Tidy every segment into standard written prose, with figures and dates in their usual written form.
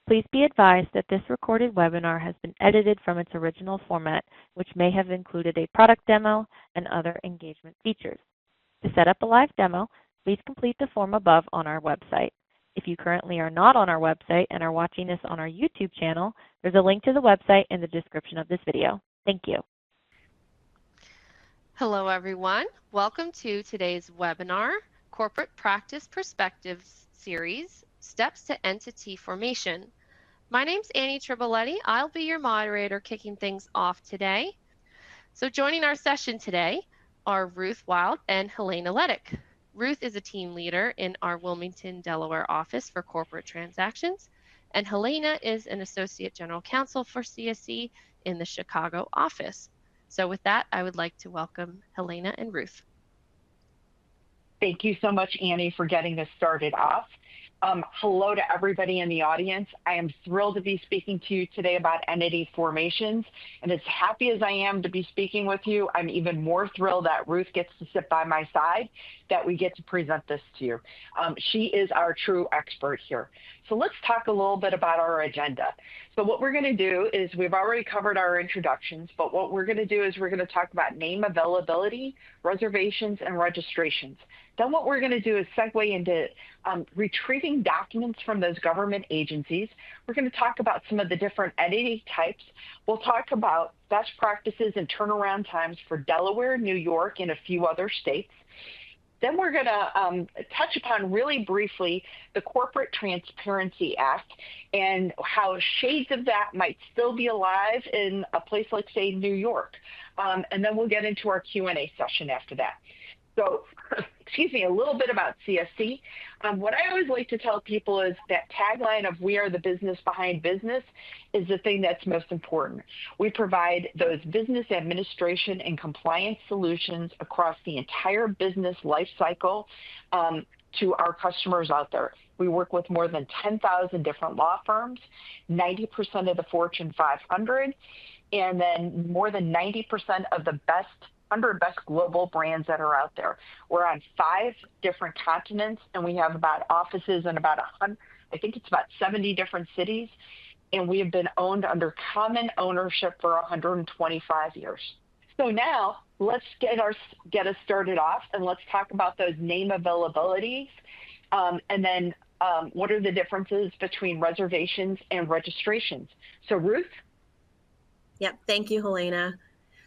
Please be advised that this recorded webinar has been edited from its original format, which may have included a product demo and other engagement features. To set up a live demo, please complete the form above on our website. If you currently are not on our website and are watching this on our YouTube channel, there's a link to the website in the description of this video. Thank you. Hello, everyone. Welcome to today's webinar, Corporate Practice Perspectives Series, Steps to Entity Formation. My name's Annie Triboletti. I'll be your moderator kicking things off today. So joining our session today are Ruth Wild and Helena Ledic. Ruth is a team leader in our Wilmington, Delaware office for corporate transactions, and Helena is an associate general counsel for CSE in the Chicago office. So with that, I would like to welcome Helena and Ruth. Thank you so much, Annie, for getting this started off. Hello to everybody in the audience. I am thrilled to be speaking to you today about entity formations. And as happy as I am to be speaking with you, I'm even more thrilled that Ruth gets to sit by my side, that we get to present this to you. She is our true expert here. So let's talk a little bit about our agenda. So what we're going to do is we've already covered our introductions, but what we're going to do is we're going to talk about name availability, reservations, and registrations. Then what we're going to do is segue into retrieving documents from those government agencies. We're going to talk about some of the different entity types. We'll talk about best practices and turnaround times for Delaware, New York, and a few other states. Then we're going to touch upon really briefly the Corporate Transparency Act and how shades of that might still be alive in a place like, say, New York. And then we'll get into our Q&A session after that. So, excuse me, a little bit about CSE. What I always like to tell people is that tagline of "We are the business behind business" is the thing that's most important. We provide those business administration and compliance solutions across the entire business life cycle to our customers out there. We work with more than 10,000 different law firms, 90% of the Fortune 500, and then more than 90% of the best global brands that are out there. We're on 5 different continents, and we have about offices in about 100, I think it's about 70 different cities, and we have been owned under common ownership for 125 years. So now let's get us started off, and let's talk about those name availabilities, and then what are the differences between reservations and registrations. So Ruth? Yep, thank you, Helena.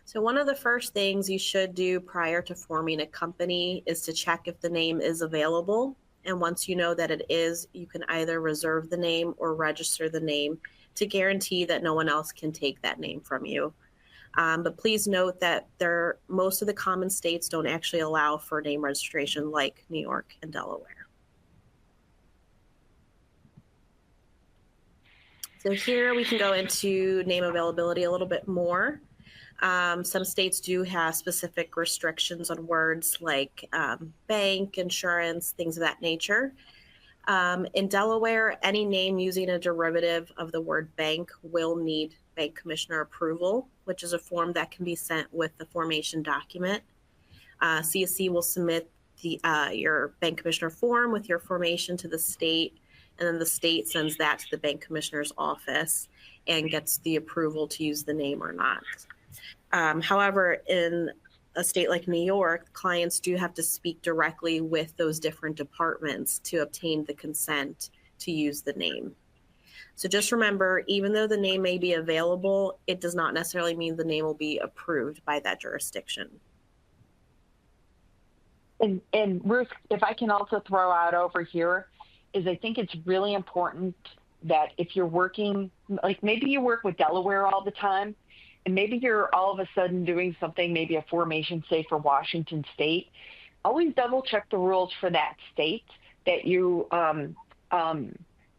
So one of the first things you should do prior to forming a company is to check if the name is available. And once you know that it is, you can either reserve the name or register the name to guarantee that no one else can take that name from you. But please note that most of the common states don't actually allow for name registration like New York and Delaware. So here we can go into name availability a little bit more. Some states do have specific restrictions on words like bank, insurance, things of that nature. In Delaware, any name using a derivative of the word bank will need bank commissioner approval, which is a form that can be sent with the formation document. CSE will submit your bank commissioner form with your formation to the state, and then the state sends that to the bank commissioner's office and gets the approval to use the name or not. However, in a state like New York, clients do have to speak directly with those different departments to obtain the consent to use the name. So just remember, even though the name may be available, it does not necessarily mean the name will be approved by that jurisdiction. And Ruth, if I can also throw out over here, is I think it's really important that if you're working, like maybe you work with Delaware all the time, and maybe you're all of a sudden doing something, maybe a formation, say, for Washington State, always double check the rules for that state that you,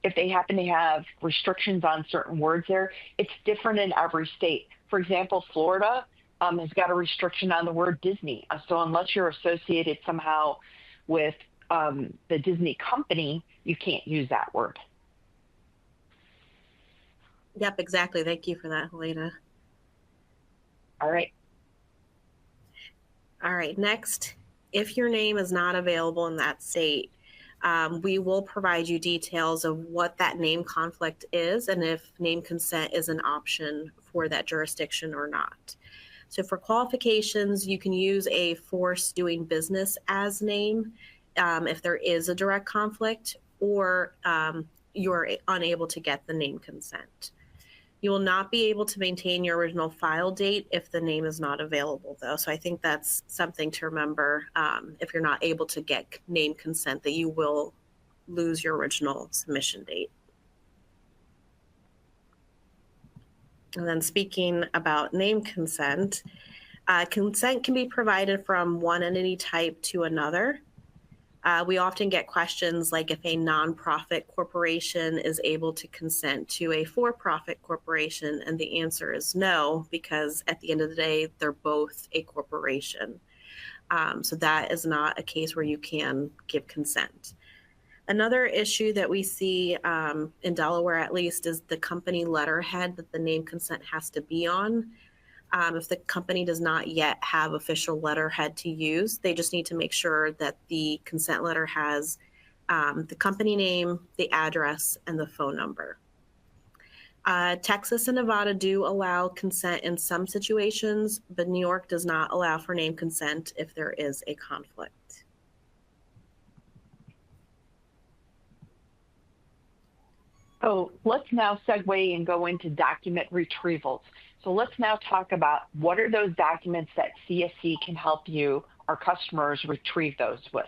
if they happen to have restrictions on certain words there, it's different in every state. For example, Florida has got a restriction on the word Disney. So unless you're associated somehow with the Disney company, you can't use that word. Yep, exactly. Thank you for that, Helena. All right. All right. Next, if your name is not available in that state, We will provide you details of what that name conflict is and if name consent is an option for that jurisdiction or not. So for qualifications, you can use a force doing business as name if there is a direct conflict or you're unable to get the name consent. You will not be able to maintain your original file date if the name is not available, though. So I think that's something to remember. If you're not able to get name consent, that you will lose your original submission date. And then speaking about name consent, consent can be provided from one entity type to another. We often get questions like if a nonprofit corporation is able to consent to a for-profit corporation, and the answer is no, because at the end of the day, they're both a corporation. So that is not a case where you can give consent. Another issue that we see in Delaware, at least, is the company letterhead that the name consent has to be on. If the company does not yet have official letterhead to use, they just need to make sure that the consent letter has the company name, the address, and the phone number. Texas and Nevada do allow consent in some situations, but New York does not allow for name consent if there is a conflict. So let's now segue and go into document retrievals. So let's now talk about what are those documents that CSC can help you, our customers, retrieve those with.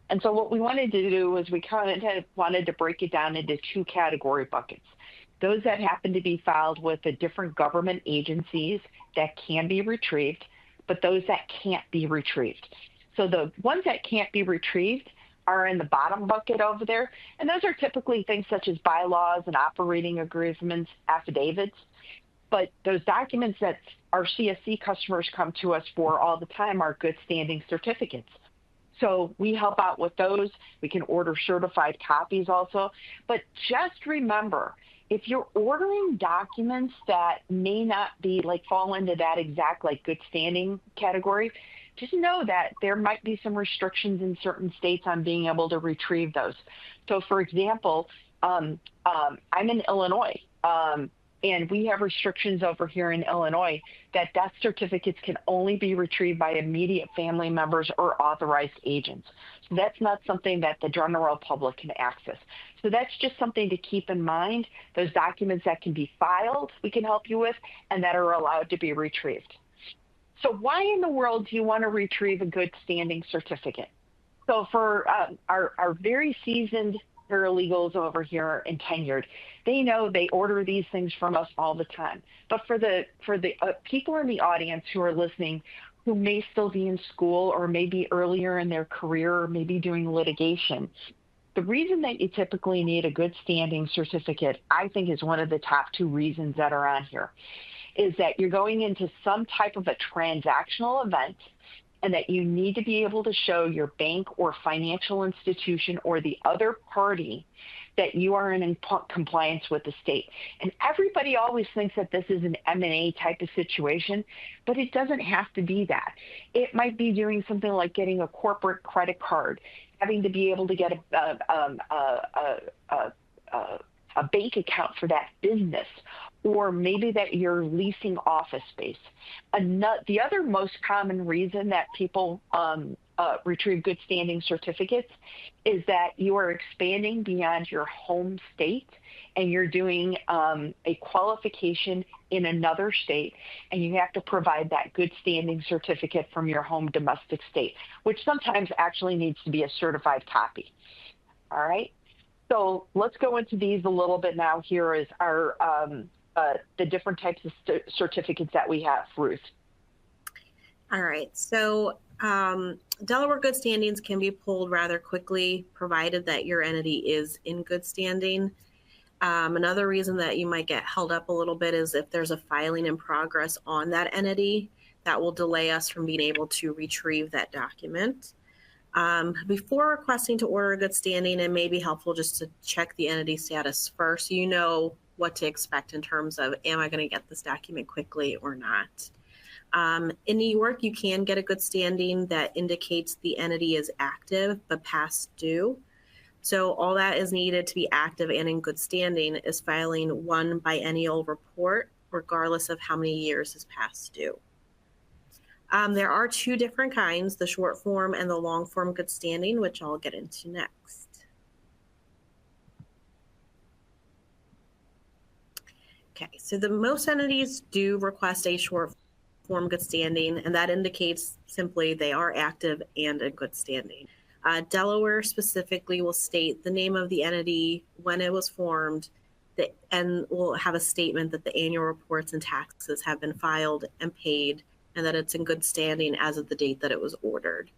And so what we wanted to do was we kind of wanted to break it down into two category buckets. Those that happen to be filed with the different government agencies that can be retrieved, but those that can't be retrieved. So the ones that can't be retrieved are in the bottom bucket over there. And those are typically things such as bylaws and operating agreements, affidavits. But those documents that our CSC customers come to us for all the time are good standing certificates. So we help out with those. We can order certified copies also. But just remember, if you're ordering documents that may not be fall into that exact good standing category, just know that there might be some restrictions in certain states on being able to retrieve those. So for example, I'm in Illinois, and we have restrictions over here in Illinois that death certificates can only be retrieved by immediate family members or authorized agents. So that's not something that the general public can access. So that's just something to keep in mind. Those documents that can be filed, we can help you with, and that are allowed to be retrieved. So why in the world do you want to retrieve a good standing certificate? So for our very seasoned paralegals over here and tenured, they know they order these things from us all the time. But for the people in the audience who are listening who may still be in school or maybe earlier in their career or maybe doing litigation, the reason that you typically need a good standing certificate, I think, is one of the top two reasons that are on here, is that you're going into some type of a transactional event and that you need to be able to show your bank or financial institution or the other party that you are in compliance with the state. And everybody always thinks that this is an M&A type of situation, but it doesn't have to be that. It might be doing something like getting a corporate credit card, having to be able to get a bank account for that business, or maybe that you're leasing office space. The other most common reason that people retrieve good standing certificates is that you are expanding beyond your home state and you're doing a qualification in another state, and you have to provide that good standing certificate from your home domestic state, which sometimes actually needs to be a certified copy. All right. So let's go into these a little bit now. Here is our the different types of certificates that we have, Ruth. All right. So Delaware good standings can be pulled rather quickly, provided that your entity is in good standing. Another reason that you might get held up a little bit is if there's a filing in progress on that entity, that will delay us from being able to retrieve that document. Before requesting to order a good standing, it may be helpful just to check the entity status first, so you know what to expect in terms of, am I going to get this document quickly or not? In New York, you can get a good standing that indicates the entity is active but past due. So all that is needed to be active and in good standing is filing one biennial report, regardless of how many years is past due. There are two different kinds, the short form and the long form good standing, which I'll get into next. Okay, so the most entities do request a short form good standing, and that indicates simply they are active and in good standing. Delaware specifically will state the name of the entity, when it was formed, and will have a statement that the annual reports and taxes have been filed and paid, and that it's in good standing as of the date that it was ordered.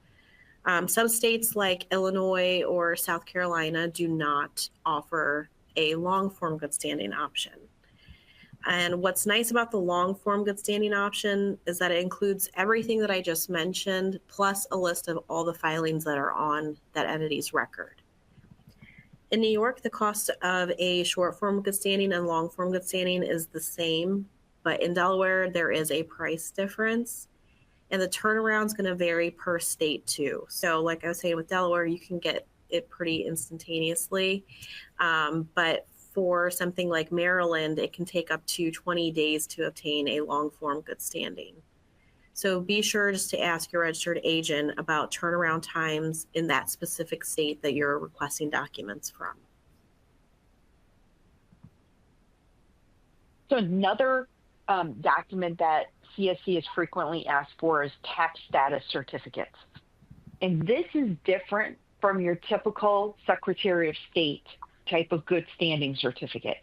Some states like Illinois or South Carolina do not offer a long form good standing option. And what's nice about the long form good standing option is that it includes everything that I just mentioned, plus a list of all the filings that are on that entity's record. In New York, the cost of a short form good standing and long form good standing is the same, but in Delaware, there is a price difference, and the turnaround is going to vary per state too. So like I was saying with Delaware, you can get it pretty instantaneously, but for something like Maryland, it can take up to 20 days to obtain a long form good standing. So be sure just to ask your registered agent about turnaround times in that specific state that you're requesting documents from. So another document that CSC is frequently asked for is tax status certificates. And this is different from your typical Secretary of State type of good standing certificate.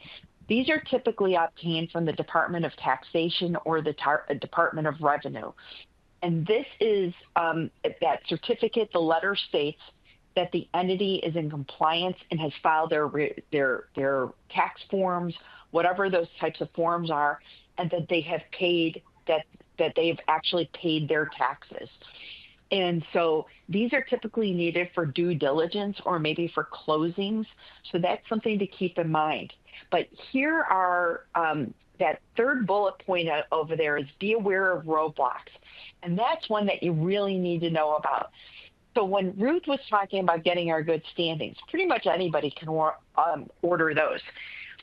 These are typically obtained from the Department of Taxation or the Department of Revenue. And this is that certificate, the letter states that the entity is in compliance and has filed their tax forms, whatever those types of forms are, and that they have paid, that they've actually paid their taxes. And so these are typically needed for due diligence or maybe for closings. So that's something to keep in mind. But here are that third bullet point over there is be aware of roadblocks. And that's one that you really need to know about. So when Ruth was talking about getting our good standings, pretty much anybody can order those.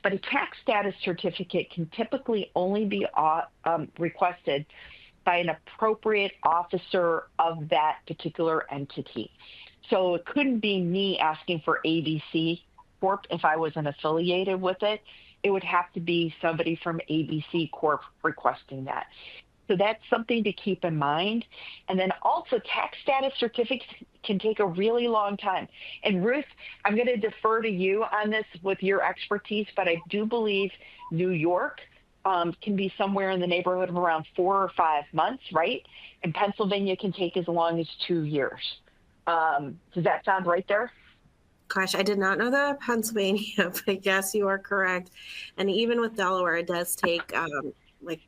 But a tax status certificate can typically only be requested by an appropriate officer of that particular entity. So it couldn't be me asking for ABC Corp if I wasn't affiliated with it. It would have to be somebody from ABC Corp requesting that. So that's something to keep in mind. And then also tax status certificates can take a really long time. And Ruth, I'm going to defer to you on this with your expertise, but I do believe New York can be somewhere in the neighborhood of around 4 or 5 months, right? And Pennsylvania can take as long as 2 years. Does that sound right there? Gosh, I did not know that Pennsylvania, but yes, you are correct. And even with Delaware, it does take like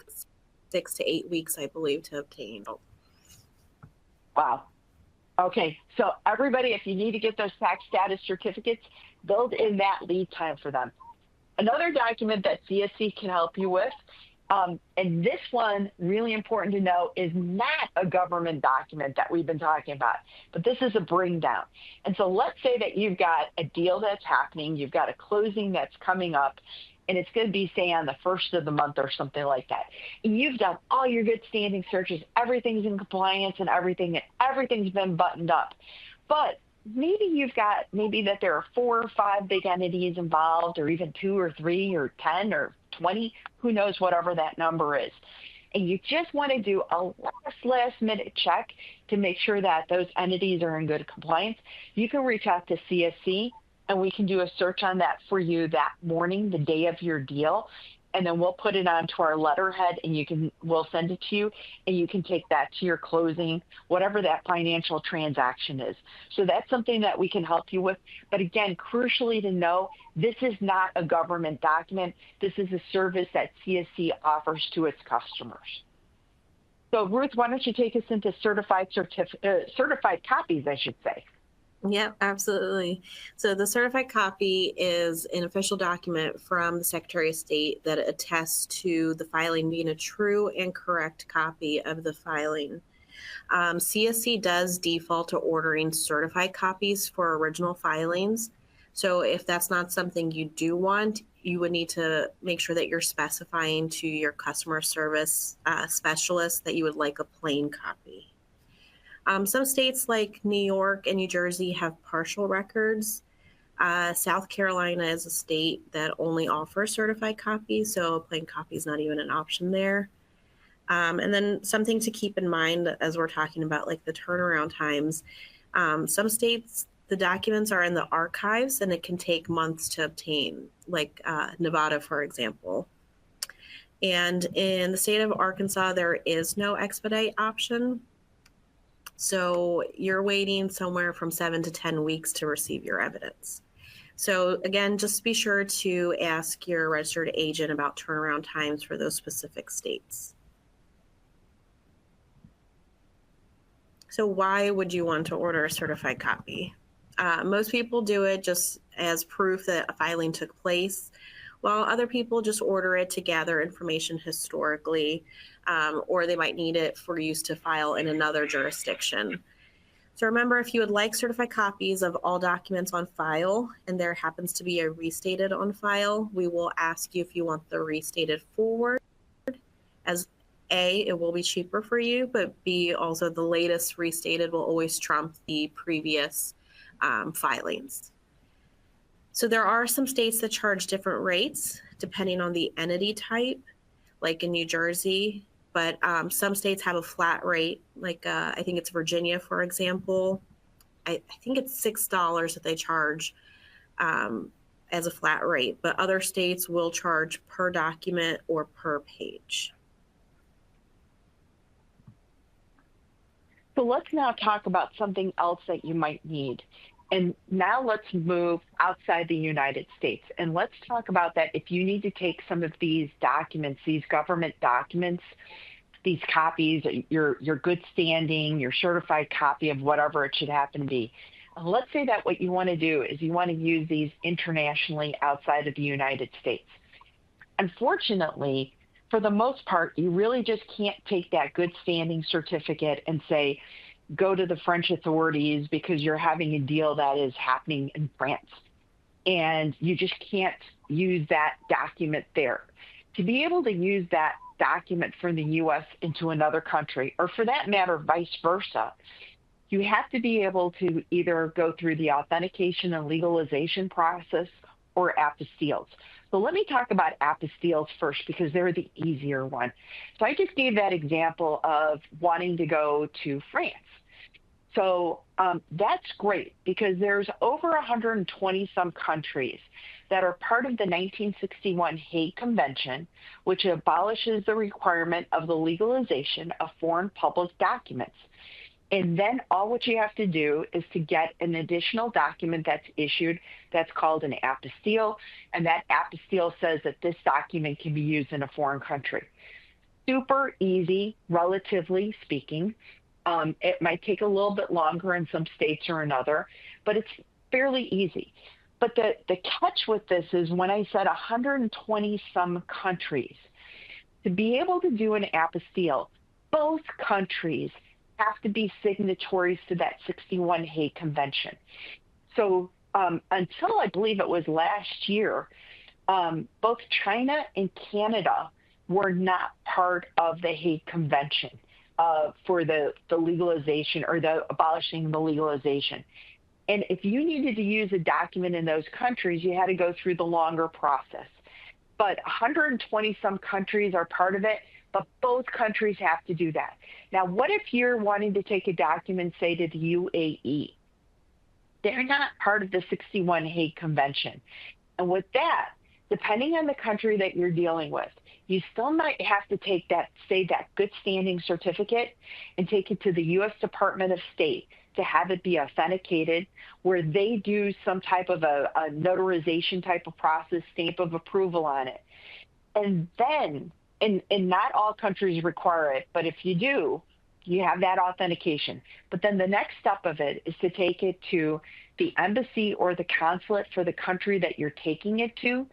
6 to 8 weeks, I believe, to obtain. Wow. Okay, so everybody, if you need to get those tax status certificates, build in that lead time for them. Another document that CSC can help you with, and this one, really important to know, is not a government document that we've been talking about, but this is a bring down. And so let's say that you've got a deal that's happening, you've got a closing that's coming up, and it's going to be, say, on the 1st of the month or something like that. And you've done all your good standing searches, everything's in compliance and everything's been buttoned up. But maybe you've got, that there are 4 or 5 big entities involved, or even 2 or 3 or 10 or 20, who knows, whatever that number is. And you just want to do a last minute check to make sure that those entities are in good compliance. You can reach out to CSC and we can do a search on that for you that morning, the day of your deal. And then we'll put it onto our letterhead and we'll send it to you, and you can take that to your closing, whatever that financial transaction is. So that's something that we can help you with. But again, crucially to know, this is not a government document. This is a service that CSC offers to its customers. So Ruth, why don't you take us into certified copies, I should say. Yeah, absolutely. So the certified copy is an official document from the Secretary of State that attests to the filing being a true and correct copy of the filing. CSC does default to ordering certified copies for original filings. So if that's not something you do want, you would need to make sure that you're specifying to your customer service specialist that you would like a plain copy. Some states like New York and New Jersey have partial records. South Carolina is a state that only offers certified copies, so a plain copy is not even an option there. And then something to keep in mind as we're talking about like the turnaround times, some states, the documents are in the archives and it can take months to obtain, like Nevada, for example. And in the state of Arkansas, there is no expedite option. So you're waiting somewhere from 7 to 10 weeks to receive your evidence. So again, just be sure to ask your registered agent about turnaround times for those specific states. So why would you want to order a certified copy? Most people do it just as proof that a filing took place, while other people just order it to gather information historically, or they might need it for use to file in another jurisdiction. So remember, if you would like certified copies of all documents on file, and there happens to be a restated on file, we will ask you if you want the restated forward, as A, it will be cheaper for you, but B, also the latest restated will always trump the previous filings. So there are some states that charge different rates depending on the entity type, like in New Jersey, but some states have a flat rate, like I think it's Virginia, for example. I think it's $6 that they charge as a flat rate, but other states will charge per document or per page. So let's now talk about something else that you might need. And now let's move outside the United States. And let's talk about that if you need to take some of these documents, these government documents, these copies, your good standing, your certified copy of whatever it should happen to be. Let's say that what you want to do is you want to use these internationally outside of the United States. Unfortunately, for the most part, you really just can't take that good standing certificate and say, go to the French authorities because you're having a deal that is happening in France. And you just can't use that document there. To be able to use that document from the US into another country, or for that matter, vice versa, you have to be able to either go through the authentication and legalization process or apostilles. So let me talk about apostilles first because they're the easier one. So I just gave that example of wanting to go to France. So that's great because there's over 120 some countries that are part of the 1961 Hague Convention, which abolishes the requirement of the legalization of foreign public documents. And then all what you have to do is to get an additional document that's issued that's called an apostille, and that apostille says that this document can be used in a foreign country. Super easy, relatively speaking. It might take a little bit longer in some states or another, but it's fairly easy. But the catch with this is when I said 120 some countries, to be able to do an apostille, both countries have to be signatories to that 61 Hague Convention. So until I believe it was last year, both China and Canada were not part of the Hague Convention for the legalization or the abolishing the legalization. And if you needed to use a document in those countries, you had to go through the longer process. But 120 some countries are part of it, but both countries have to do that. Now, what if you're wanting to take a document, say, to the UAE? They're not part of the 61 Hague Convention. And with that, depending on the country that you're dealing with, you still might have to take that, say, that good standing certificate and take it to the U.S. Department of State to have it be authenticated, where they do some type of a notarization type of process, stamp of approval on it. And then, and not all countries require it, but if you do, you have that authentication. But then the next step of it is to take it to the embassy or the consulate for the country that you're taking it to,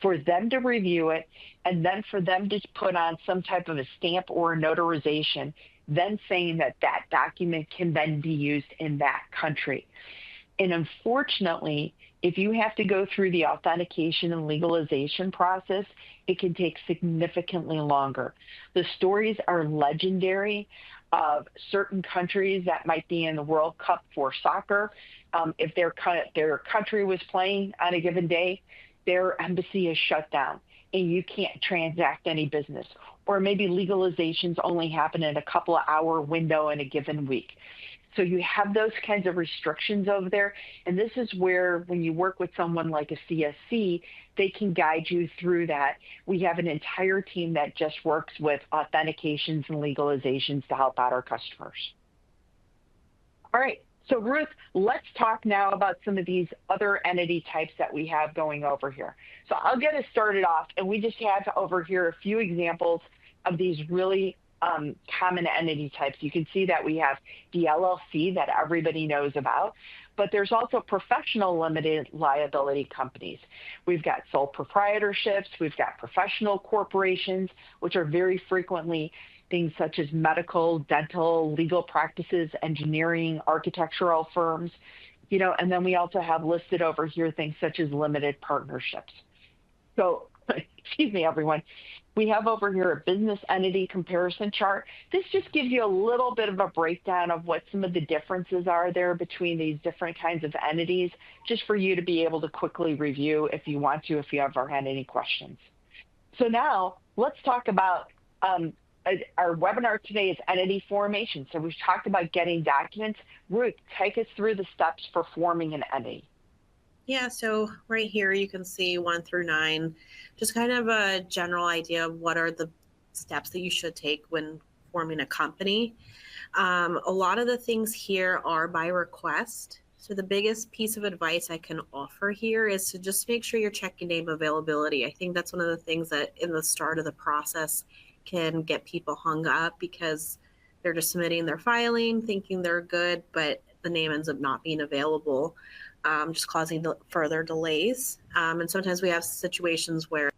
for them to review it, and then for them to put on some type of a stamp or a notarization, then saying that that document can then be used in that country. And unfortunately, If you have to go through the authentication and legalization process, it can take significantly longer. The stories are legendary of certain countries that might be in the World Cup for soccer. If their country was playing on a given day, their embassy is shut down and you can't transact any business. Or maybe legalizations only happen in a couple of hour window in a given week. So you have those kinds of restrictions over there. And this is where, when you work with someone like a CSC, they can guide you through that. We have an entire team that just works with authentications and legalizations to help out our customers. All right. So Ruth, let's talk now about some of these other entity types that we have going over here. So I'll get us started off, and we just have over here a few examples of these really common entity types. You can see that we have the LLC that everybody knows about, but there's also professional limited liability companies. We've got sole proprietorships, we've got professional corporations, which are very frequently things such as medical, dental, legal practices, engineering, architectural firms, and then we also have listed over here things such as limited partnerships. So, excuse me, everyone. We have over here a business entity comparison chart. This just gives you a little bit of a breakdown of what some of the differences are there between these different kinds of entities, just for you to be able to quickly review if you want to, if you ever had any questions. So now let's talk about our webinar today is entity formation. So we've talked about getting documents. Ruth, take us through the steps for forming an entity. Yeah, so right here you can see 1 through 9, just kind of a general idea of what are the steps that you should take when forming a company. A lot of the things here are by request. So the biggest piece of advice I can offer here is to just make sure you're checking name availability. I think that's one of the things that in the start of the process can get people hung up, because they're just submitting their filing, thinking they're good, but the name ends up not being available. Just causing further delays. And sometimes we have situations where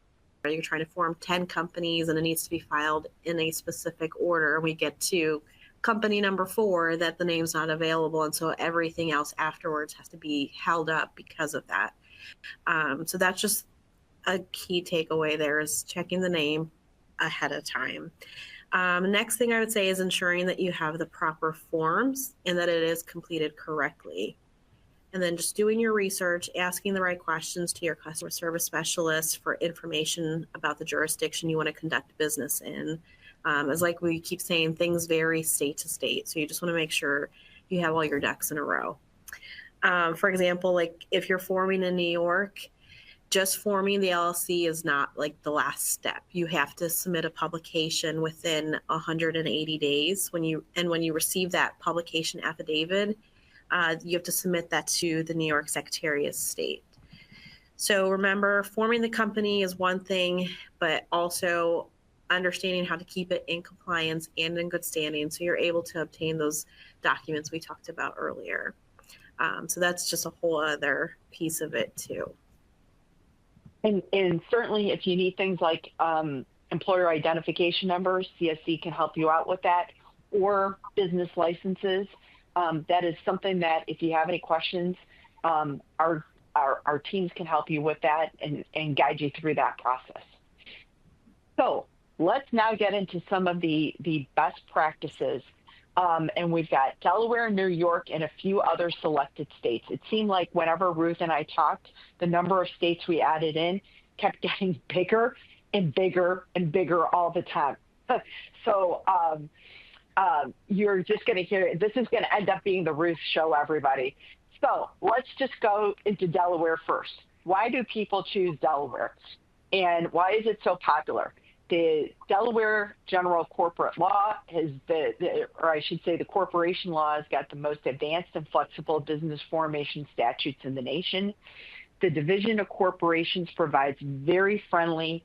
you're trying to form 10 companies and it needs to be filed in a specific order. And we get to company number 4 that the name's not available. And so everything else afterwards has to be held up because of that. So that's just a key takeaway there, is checking the name ahead of time. Next thing I would say is ensuring that you have the proper forms and that it is completed correctly. And then just doing your research, asking the right questions to your customer service specialist for information about the jurisdiction you want to conduct business in. As like we keep saying, things vary state to state. So you just want to make sure you have all your ducks in a row. For example, like if you're forming in New York, just forming the LLC is not like the last step. You have to submit a publication within 180 days. When you receive that publication affidavit, you have to submit that to the New York Secretary of State. So remember, forming the company is one thing, but also understanding how to keep it in compliance and in good standing so you're able to obtain those documents we talked about earlier. So that's just a whole other piece of it too. And certainly if you need things like employer identification numbers, CSC can help you out with that, or business licenses. That is something that if you have any questions, our teams can help you with that and guide you through that process. So let's now get into some of the best practices. And we've got Delaware, New York, and a few other selected states. It seemed like whenever Ruth and I talked, the number of states we added in kept getting bigger and bigger and bigger all the time. So you're just going to hear, this is going to end up being the Ruth show, everybody. So let's just go into Delaware first. Why do people choose Delaware? And why is it so popular? The Delaware General Corporate Law has or I should say the corporation law has got the most advanced and flexible business formation statutes in the nation. The Division of Corporations provides very friendly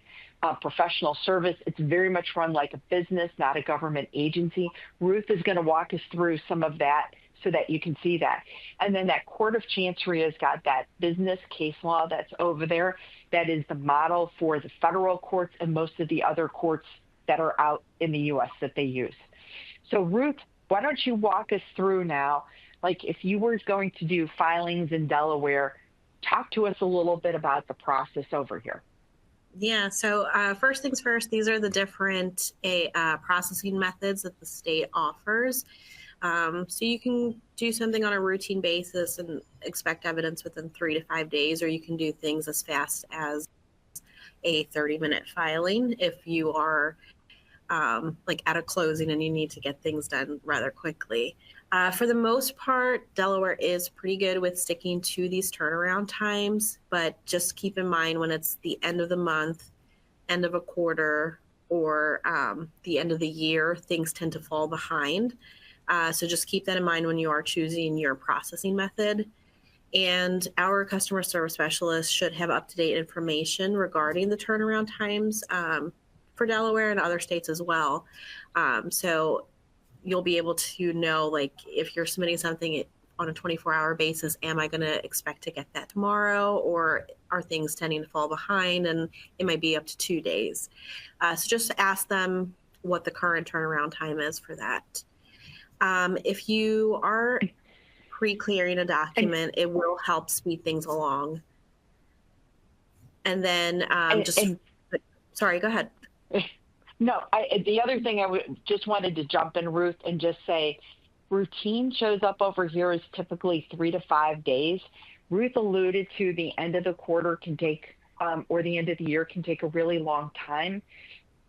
professional service. It's very much run like a business, not a government agency. Ruth is going to walk us through some of that so that you can see that. And then that Court of Chancery has got that business case law that's over there. That is the model for the federal courts and most of the other courts that are out in the U.S. that they use. So Ruth, why don't you walk us through now, like if you were going to do filings in Delaware, talk to us a little bit about the process over here. Yeah, so first things first, these are the different processing methods that the state offers. So you can do something on a routine basis and expect evidence within 3 to 5 days, or you can do things as fast as a 30-minute filing if you are like at a closing and you need to get things done rather quickly. For the most part, Delaware is pretty good with sticking to these turnaround times, but just keep in mind when it's the end of the month, end of a quarter, or the end of the year, things tend to fall behind. So just keep that in mind when you are choosing your processing method. And our customer service specialist should have up-to-date information regarding the turnaround times for Delaware and other states as well. So you'll be able to know, like, if you're submitting something on a 24-hour basis, am I going to expect to get that tomorrow, or are things tending to fall behind and it might be up to 2 days? So just ask them what the current turnaround time is for that. If you are pre-clearing a document, it will help speed things along. And then sorry, go ahead. No, the other thing I just wanted to jump in, Ruth, and just say routine shows up over here as typically 3 to 5 days. Ruth alluded to the end of the quarter can take, or the end of the year can take a really long time.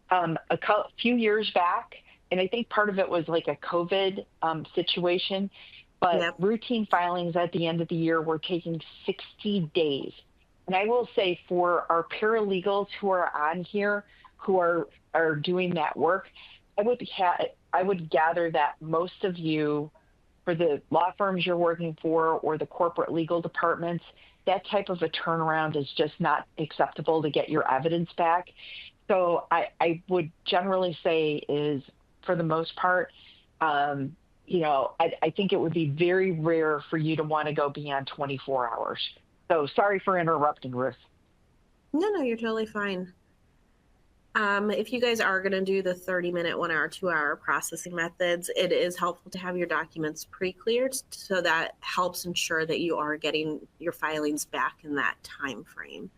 A few years back, and I think part of it was like a COVID situation, but Yep. routine filings at the end of the year were taking 60 days. And I will say for our paralegals who are on here, who are doing that work, I would gather that most of you, for the law firms you're working for or the corporate legal departments, that type of a turnaround is just not acceptable to get your evidence back. So I would generally say is, for the most part, I think it would be very rare for you to want to go beyond 24 hours. So sorry for interrupting, Ruth. No, you're totally fine. If you guys are going to do the 30-minute, 1 hour, 2 hour processing methods, it is helpful to have your documents pre-cleared, so that helps ensure that you are getting your filings back in that time frame.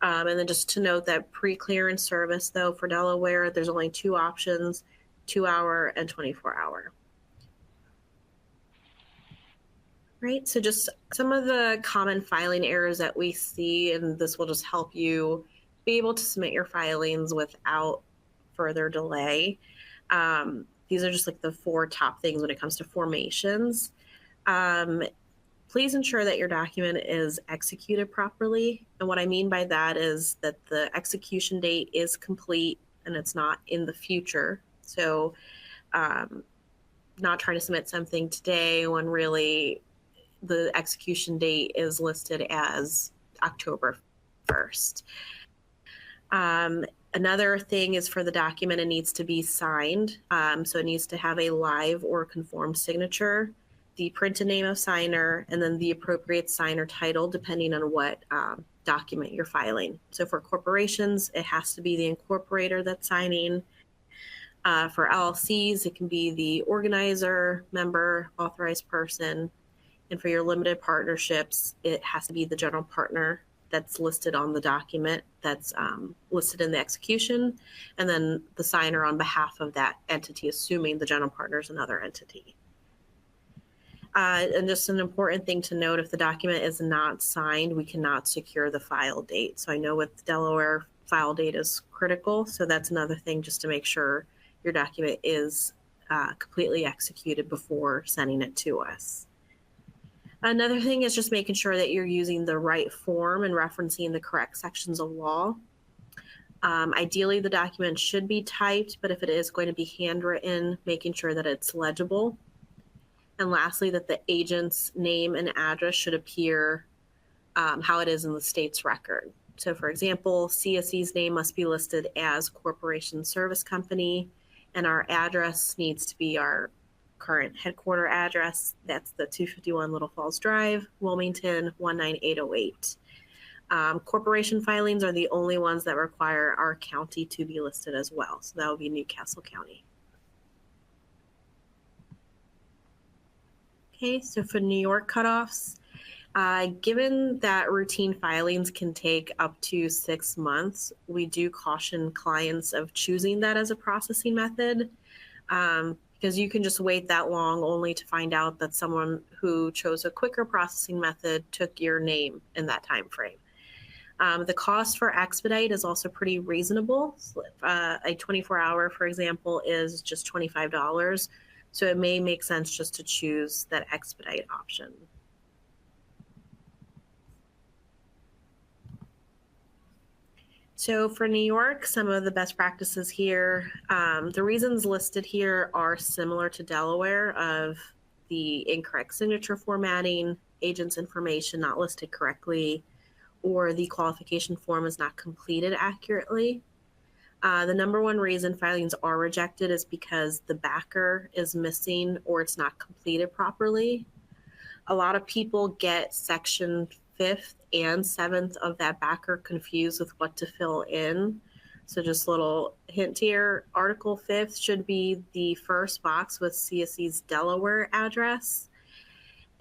And then just to note that pre-clearance service, though, for Delaware, there's only 2 options, 2 hour and 24 hour. Right, so just some of the common filing errors that we see, and this will just help you be able to submit your filings without further delay. These are just like the 4 top things when it comes to formations. Please ensure that your document is executed properly. And what I mean by that is that the execution date is complete and it's not in the future. So not trying to submit something today when really the execution date is listed as October 1st. Another thing is for the document, it needs to be signed. So it needs to have a live or conformed signature, the printed name of signer, and then the appropriate signer title, depending on what document you're filing. So for corporations, it has to be the incorporator that's signing. For LLCs, it can be the organizer, member, authorized person. And for your limited partnerships, it has to be the general partner that's listed on the document that's listed in the execution, and then the signer on behalf of that entity, assuming the general partner is another entity. And just an important thing to note, if the document is not signed, we cannot secure the file date. So I know with Delaware, file date is critical. So that's another thing, just to make sure your document is completely executed before sending it to us. Another thing is just making sure that you're using the right form and referencing the correct sections of law. Ideally, the document should be typed, but if it is going to be handwritten, making sure that it's legible. And lastly, that the agent's name and address should appear how it is in the state's record. So for example, CSE's name must be listed as Corporation Service Company, and our address needs to be our current headquarter address. That's the 251 Little Falls Drive, Wilmington 19808. Corporation filings are the only ones that require our county to be listed as well. So that would be Newcastle County. Okay, so for New York cutoffs, Given that routine filings can take up to 6 months, we do caution clients of choosing that as a processing method, because you can just wait that long only to find out that someone who chose a quicker processing method took your name in that time frame. The cost for expedite is also pretty reasonable. A 24-hour, for example, is just $25. So it may make sense just to choose that expedite option. So for New York, some of the best practices here, the reasons listed here are similar to Delaware of the incorrect signature formatting, agent's information not listed correctly, or the qualification form is not completed accurately. The number one reason filings are rejected is because the backer is missing or it's not completed properly. A lot of people get section 5th and 7th of that backer confused with what to fill in. So just a little hint here, Article 5th should be the first box with CSE's Delaware address.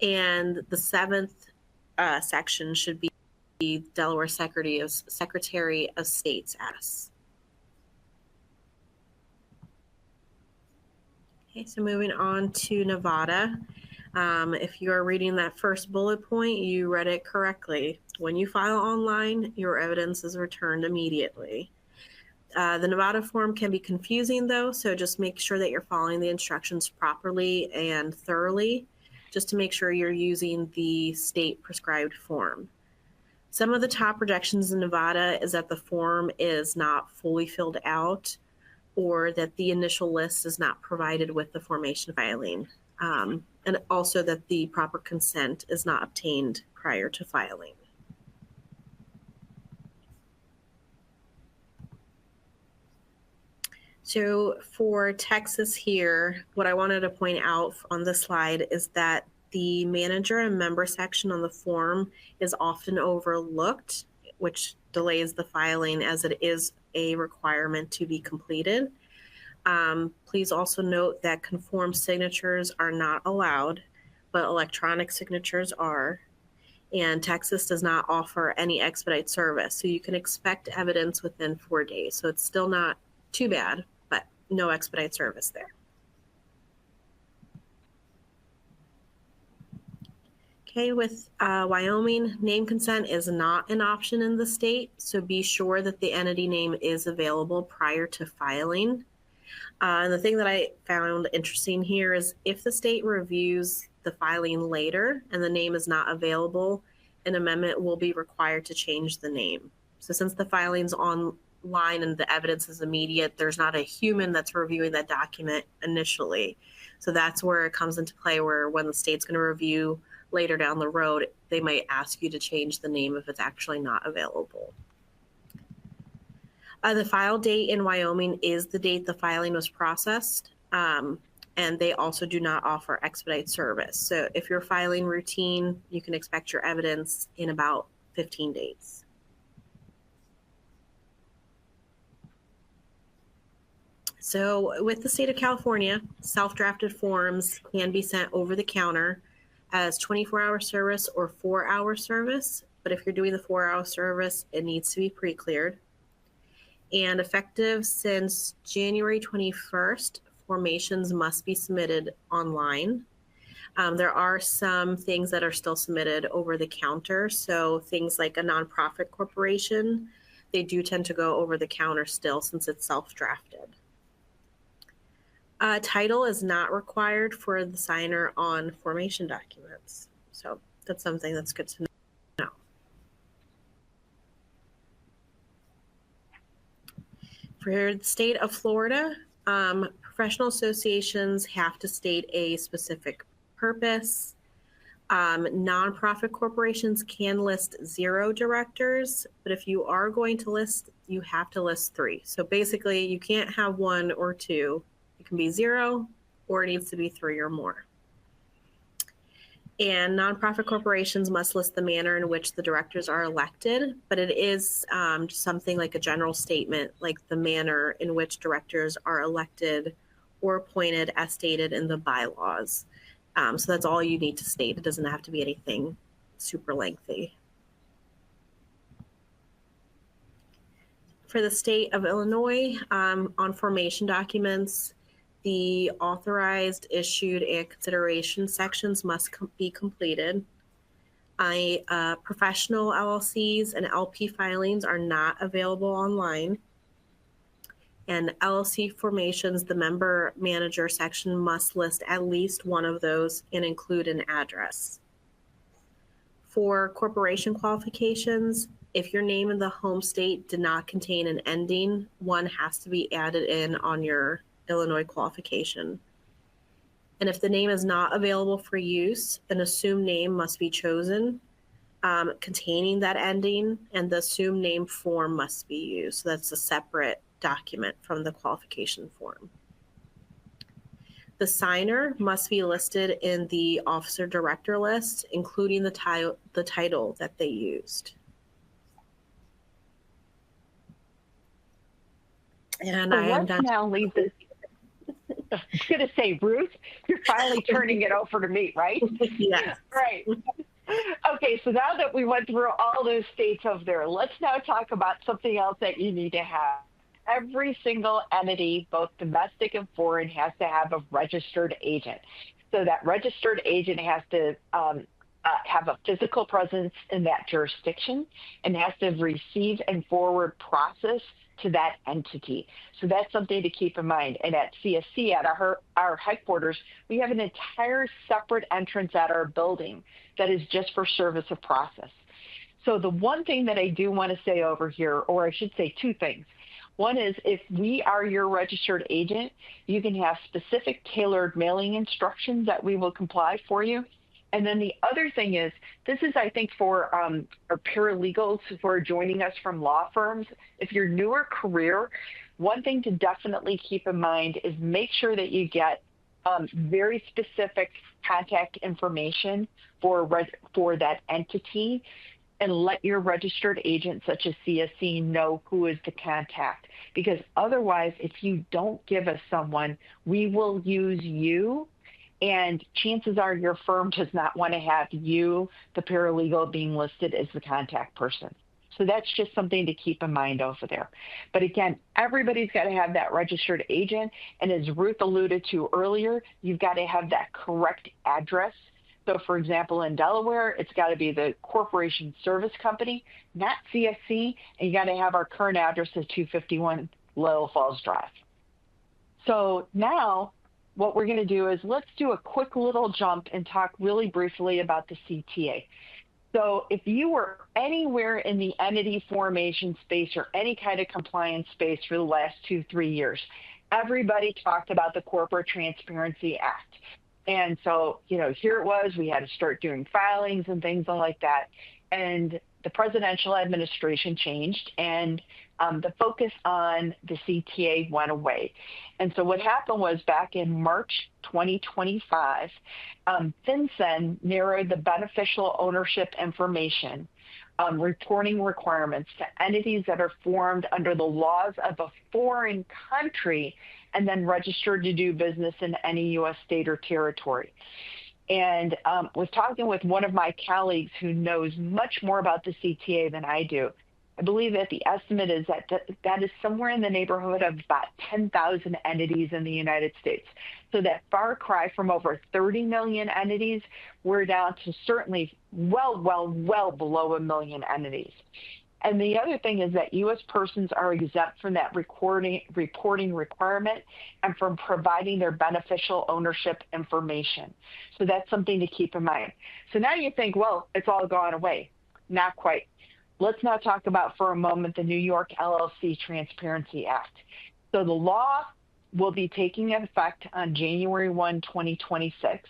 And the 7th section should be the Delaware Secretary of State's address. Okay, so moving on to Nevada. If you are reading that first bullet point, you read it correctly. When you file online, your evidence is returned immediately. The Nevada form can be confusing though, so just make sure that you're following the instructions properly and thoroughly, just to make sure you're using the state prescribed form. Some of the top rejections in Nevada is that the form is not fully filled out or that the initial list is not provided with the formation filing. And also that the proper consent is not obtained prior to filing. So for Texas here, what I wanted to point out on this slide is that the manager and member section on the form is often overlooked, which delays the filing as it is a requirement to be completed. Please also note that conformed signatures are not allowed, but electronic signatures are. And Texas does not offer any expedite service, so you can expect evidence within 4 days. So it's still not too bad, but no expedite service there. Okay, with Wyoming, name consent is not an option in the state, so be sure that the entity name is available prior to filing. And the thing that I found interesting here is if the state reviews the filing later and the name is not available, an amendment will be required to change the name. So since the filing's online and the evidence is immediate, there's not a human that's reviewing that document initially. So that's where it comes into play, where when the state's going to review later down the road, they might ask you to change the name if it's actually not available. The file date in Wyoming is the date the filing was processed, and they also do not offer expedite service. So if you're filing routine, you can expect your evidence in about 15 days. So with the state of California, self-drafted forms can be sent over the counter as 24-hour service or 4-hour service. But if you're doing the 4-hour service, it needs to be pre-cleared. And effective since January 21st, formations must be submitted online. There are some things that are still submitted over the counter. So things like a nonprofit corporation, they do tend to go over the counter still since it's self-drafted. Title is not required for the signer on formation documents. So that's something that's good to know. For the state of Florida, professional associations have to state a specific purpose. Nonprofit corporations can list 0 directors, but if you are going to list, you have to list 3. So basically, you can't have 1 or 2. It can be 0, or it needs to be 3 or more. And nonprofit corporations must list the manner in which the directors are elected, but it is something like a general statement, like the manner in which directors are elected or appointed as stated in the bylaws. So that's all you need to state. It doesn't have to be anything super lengthy. For the state of Illinois, on formation documents, the authorized, issued, and consideration sections must be completed. Professional LLCs and LP filings are not available online. And LLC formations, the member manager section must list at least one of those and include an address. For corporation qualifications, if your name in the home state did not contain an ending, one has to be added in on your Illinois qualification. And if the name is not available for use, an assumed name must be chosen containing that ending, and the assumed name form must be used. So that's a separate document from the qualification form. The signer must be listed in the officer director list, including the title that they used. And so I am let's now leave this. I was going to say, Ruth, you're finally turning it over to me, right? Yes. Right. Okay, so now that we went through all those states over there, let's now talk about something else that you need to have. Every single entity, both domestic and foreign, has to have a registered agent. So that registered agent has to have a physical presence in that jurisdiction and has to receive and forward process to that entity. So that's something to keep in mind. And at CSC, at our headquarters, we have an entire separate entrance at our building that is just for service of process. So the one thing that I do want to say over here, or I should say two things. One is, if we are your registered agent, you can have specific tailored mailing instructions that we will comply for you. And then the other thing is, this is, I think, for our paralegals who are joining us from law firms. If you're newer career, one thing to definitely keep in mind is make sure that you get very specific contact information for that entity, and let your registered agent, such as CSC, know who is the contact. Because otherwise, if you don't give us someone, we will use you, and chances are your firm does not want to have you, the paralegal, being listed as the contact person. So that's just something to keep in mind over there. But again, everybody's got to have that registered agent. And as Ruth alluded to earlier, you've got to have that correct address. So for example, in Delaware, it's got to be the Corporation Service Company, not CSC, and you got to have our current address as 251 Little Falls Drive. So now what we're going to do is let's do a quick little jump and talk really briefly about the CTA. So if you were anywhere in the entity formation space or any kind of compliance space for the last 2-3 years, everybody talked about the Corporate Transparency Act. And so, here it was, we had to start doing filings and things like that. And the presidential administration changed, and the focus on the CTA went away. And so what happened was, back in March 2025, FinCEN narrowed the beneficial ownership information reporting requirements to entities that are formed under the laws of a foreign country and then registered to do business in any U.S. state or territory. And was talking with one of my colleagues who knows much more about the CTA than I do. I believe that the estimate is that is somewhere in the neighborhood of about 10,000 entities in the United States. So that far cry from over 30 million entities, we're down to certainly well below 1 million entities. And the other thing is that U.S. persons are exempt from that reporting requirement and from providing their beneficial ownership information. So that's something to keep in mind. So now you think, well, it's all gone away. Not quite. Let's now talk about for a moment the New York LLC Transparency Act. So the law will be taking effect on January 1, 2026.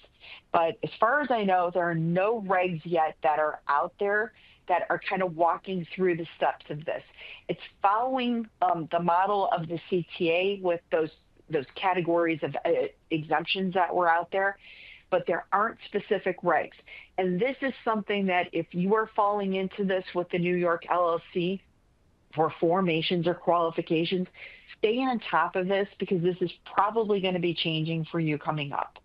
But as far as I know, there are no regs yet that are out there that are kind of walking through the steps of this. It's following the model of the CTA with those categories of exemptions that were out there, but there aren't specific regs. And this is something that if you are falling into this with the New York LLC for formations or qualifications, stay on top of this, because this is probably going to be changing for you coming up.